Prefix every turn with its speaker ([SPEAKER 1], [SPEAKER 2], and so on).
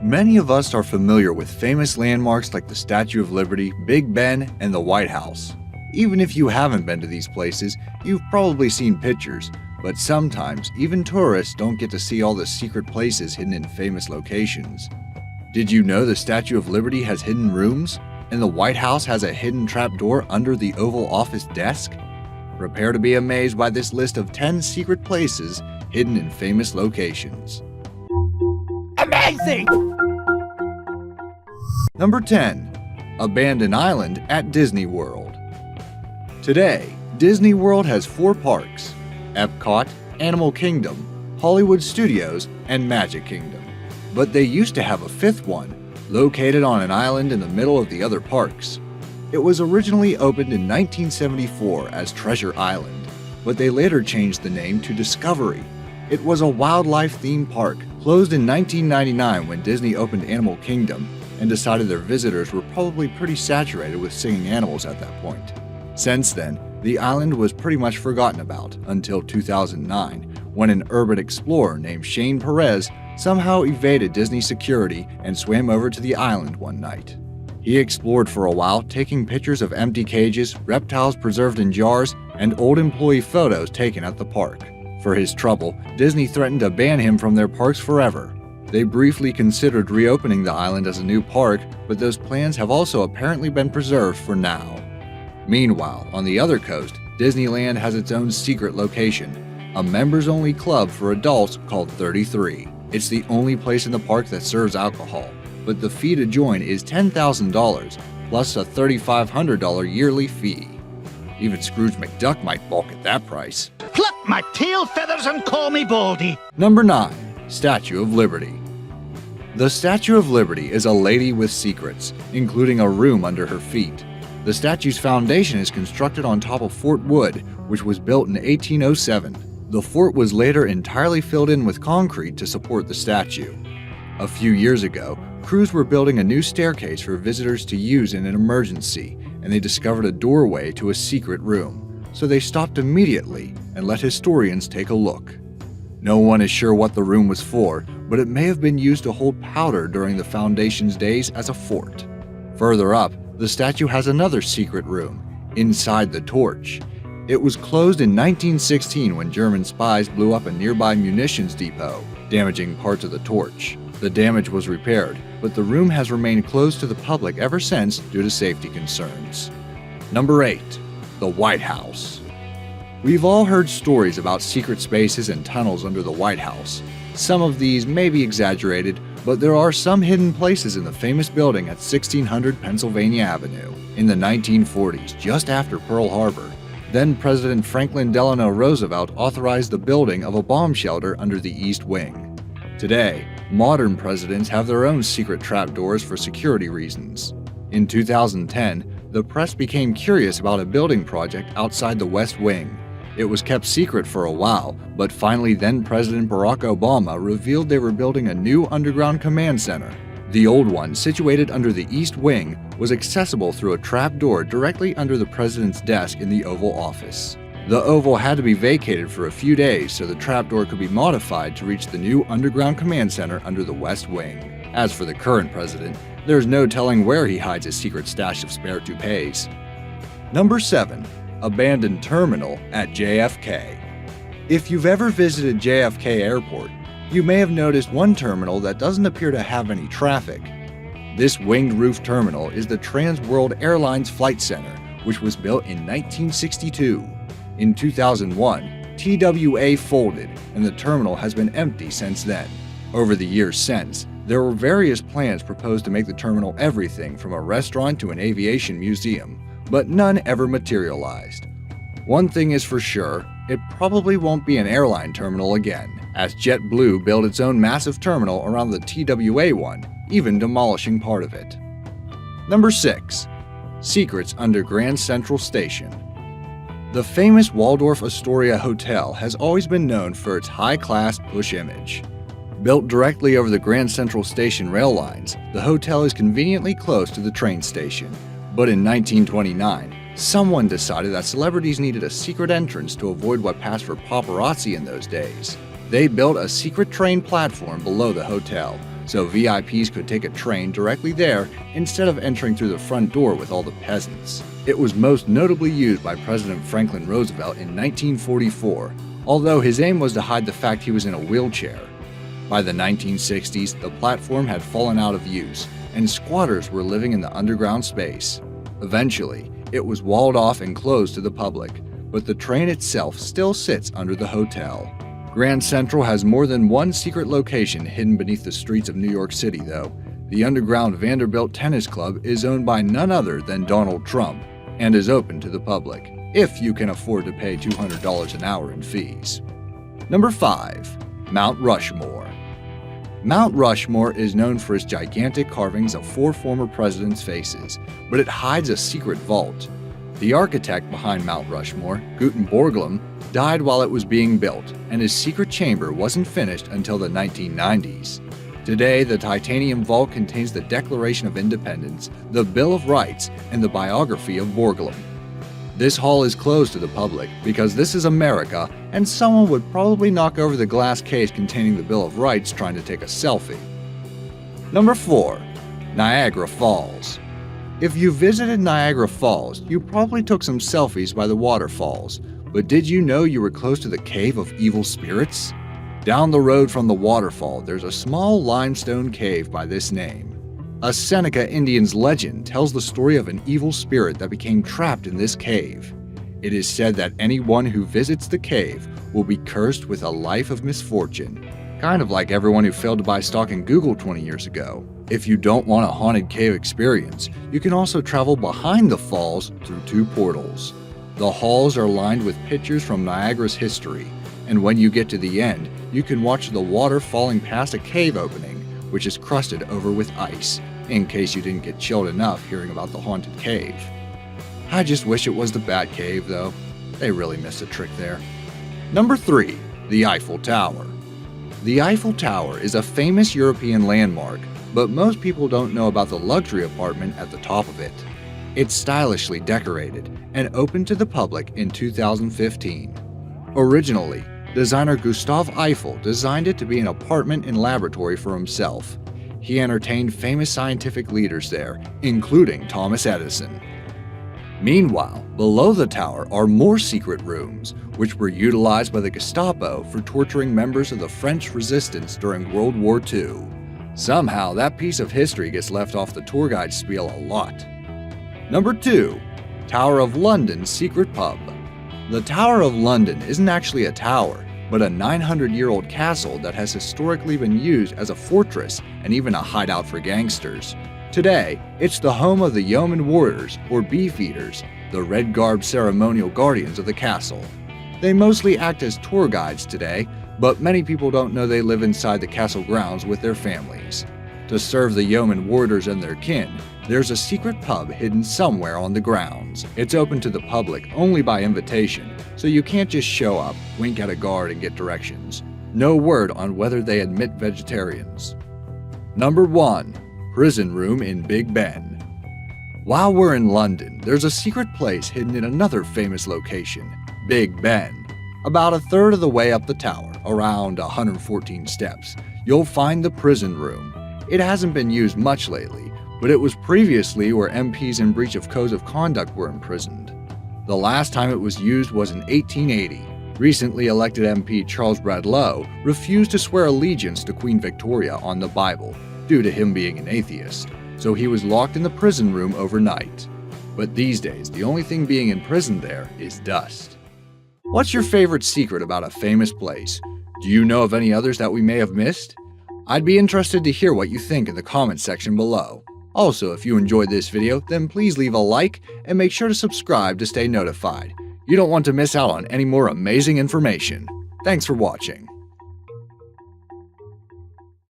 [SPEAKER 1] Many of us are familiar with famous landmarks like the Statue of Liberty, Big Ben, and the White House. Even if you haven't been to these places, you've probably seen pictures, but sometimes even tourists don't get to see all the secret places hidden in famous locations. Did you know the Statue of Liberty has hidden rooms? And the White House has a hidden trapdoor under the Oval Office desk? Prepare to be amazed by this list of 10 secret places hidden in famous locations.
[SPEAKER 2] Amazing!
[SPEAKER 1] Number 10. Abandoned Island at Disney World. Today, Disney World has 4 parks: Epcot, Animal Kingdom, Hollywood Studios, and Magic Kingdom. But they used to have a 5th one, located on an island in the middle of the other parks. It was originally opened in 1974 as Treasure Island, but they later changed the name to Discovery. It was a wildlife theme park, closed in 1999 when Disney opened Animal Kingdom and decided their visitors were probably pretty saturated with singing animals at that point. Since then, the island was pretty much forgotten about until 2009, when an urban explorer named Shane Perez somehow evaded Disney security and swam over to the island one night. He explored for a while, taking pictures of empty cages, reptiles preserved in jars, and old employee photos taken at the park. For his trouble, Disney threatened to ban him from their parks forever. They briefly considered reopening the island as a new park, but those plans have also apparently been preserved for now. Meanwhile, on the other coast, Disneyland has its own secret location, a members-only club for adults called 33. It's the only place in the park that serves alcohol, but the fee to join is $10,000, plus a $3,500 yearly fee. Even Scrooge McDuck might balk at that price.
[SPEAKER 2] Pluck my tail feathers and call me Baldy.
[SPEAKER 1] Number 9. Statue of Liberty. The Statue of Liberty is a lady with secrets, including a room under her feet. The statue's foundation is constructed on top of Fort Wood, which was built in 1807. The fort was later entirely filled in with concrete to support the statue. A few years ago, crews were building a new staircase for visitors to use in an emergency, and they discovered a doorway to a secret room, so they stopped immediately and let historians take a look. No one is sure what the room was for, but it may have been used to hold powder during the Foundation's days as a fort. Further up, the statue has another secret room, inside the torch. It was closed in 1916 when German spies blew up a nearby munitions depot, damaging parts of the torch. The damage was repaired, but the room has remained closed to the public ever since due to safety concerns. Number 8. The White House. We've all heard stories about secret spaces and tunnels under the White House. Some of these may be exaggerated, but there are some hidden places in the famous building at 1600 Pennsylvania Avenue. In the 1940s, just after Pearl Harbor, then President Franklin Delano Roosevelt authorized the building of a bomb shelter under the East Wing. Today, modern presidents have their own secret trapdoors for security reasons. In 2010, the press became curious about a building project outside the West Wing. It was kept secret for a while, but finally then-President Barack Obama revealed they were building a new underground command center. The old one, situated under the East Wing, was accessible through a trapdoor directly under the president's desk in the Oval Office. The Oval had to be vacated for a few days so the trapdoor could be modified to reach the new underground command center under the West Wing. As for the current president, there's no telling where he hides his secret stash of spare toupees. Number 7. Abandoned Terminal at JFK. If you've ever visited JFK Airport, you may have noticed one terminal that doesn't appear to have any traffic. This winged roof terminal is the Trans World Airlines Flight Center, which was built in 1962. In 2001, TWA folded, and the terminal has been empty since then. Over the years since, there were various plans proposed to make the terminal everything from a restaurant to an aviation museum, but none ever materialized. One thing is for sure, it probably won't be an airline terminal again, as JetBlue built its own massive terminal around the TWA one, even demolishing part of it. Number 6. Secrets under Grand Central Station. The famous Waldorf Astoria Hotel has always been known for its high-class push image. Built directly over the Grand Central Station rail lines, the hotel is conveniently close to the train station. But in 1929, someone decided that celebrities needed a secret entrance to avoid what passed for paparazzi in those days. They built a secret train platform below the hotel, so VIPs could take a train directly there instead of entering through the front door with all the peasants. It was most notably used by President Franklin Roosevelt in 1944, although his aim was to hide the fact he was in a wheelchair. By the 1960s, the platform had fallen out of use, and squatters were living in the underground space. Eventually, it was walled off and closed to the public, but the train itself still sits under the hotel. Grand Central has more than one secret location hidden beneath the streets of New York City, though. The underground Vanderbilt Tennis Club is owned by none other than Donald Trump and is open to the public, if you can afford to pay $200 an hour in fees. Number 5. Mount Rushmore. Mount Rushmore is known for its gigantic carvings of 4 former presidents' faces, but it hides a secret vault. The architect behind Mount Rushmore, Guten Borglum, died while it was being built, and his secret chamber wasn't finished until the 1990s. Today, the titanium vault contains the Declaration of Independence, the Bill of Rights, and the biography of Borglum. This hall is closed to the public because this is America, and someone would probably knock over the glass case containing the Bill of Rights trying to take a selfie. Number 4. Niagara Falls. If you visited Niagara Falls, you probably took some selfies by the waterfalls, but did you know you were close to the Cave of Evil Spirits? Down the road from the waterfall, there's a small limestone cave by this name. A Seneca Indian's legend tells the story of an evil spirit that became trapped in this cave. It is said that anyone who visits the cave will be cursed with a life of misfortune, kind of like everyone who failed to buy stock in Google 20 years ago. If you don't want a haunted cave experience, you can also travel behind the falls through 2 portals. The halls are lined with pictures from Niagara's history, and when you get to the end, you can watch the water falling past a cave opening, which is crusted over with ice, in case you didn't get chilled enough hearing about the haunted cave. I just wish it was the Bat Cave, though. They really missed a trick there. Number 3. The Eiffel Tower. The Eiffel Tower is a famous European landmark, but most people don't know about the luxury apartment at the top of it. It's stylishly decorated and opened to the public in 2015. Originally, designer Gustave Eiffel designed it to be an apartment and laboratory for himself. He entertained famous scientific leaders there, including Thomas Edison. Meanwhile, below the tower are more secret rooms, which were utilized by the Gestapo for torturing members of the French resistance during World War II. Somehow, that piece of history gets left off the tour guide spiel a lot. Number 2. Tower of London's Secret Pub. The Tower of London isn't actually a tower, but a 900-year-old castle that has historically been used as a fortress and even a hideout for gangsters. Today, it's the home of the Yeoman Warders, or Beefeaters, the red-garbed ceremonial guardians of the castle. They mostly act as tour guides today, but many people don't know they live inside the castle grounds with their families. To serve the Yeoman Warders and their kin, there's a secret pub hidden somewhere on the grounds. It's open to the public only by invitation, so you can't just show up, wink at a guard, and get directions. No word on whether they admit vegetarians. Number 1. Prison Room in Big Ben. While we're in London, there's a secret place hidden in another famous location, Big Ben. About a third of the way up the tower, around 114 steps, you'll find the prison room. It hasn't been used much lately, but it was previously where MPs in breach of codes of conduct were imprisoned. The last time it was used was in 1880. Recently elected MP Charles Bradlaugh refused to swear allegiance to Queen Victoria on the Bible due to him being an atheist, so he was locked in the prison room overnight. But these days, the only thing being imprisoned there is dust. What's your favorite secret about a famous place? Do you know of any others that we may have missed? I'd be interested to hear what you think in the comments section below. Also, if you enjoyed this video, then please leave a like and make sure to subscribe to stay notified. You don't want to miss out on any more amazing information. Thanks for watching.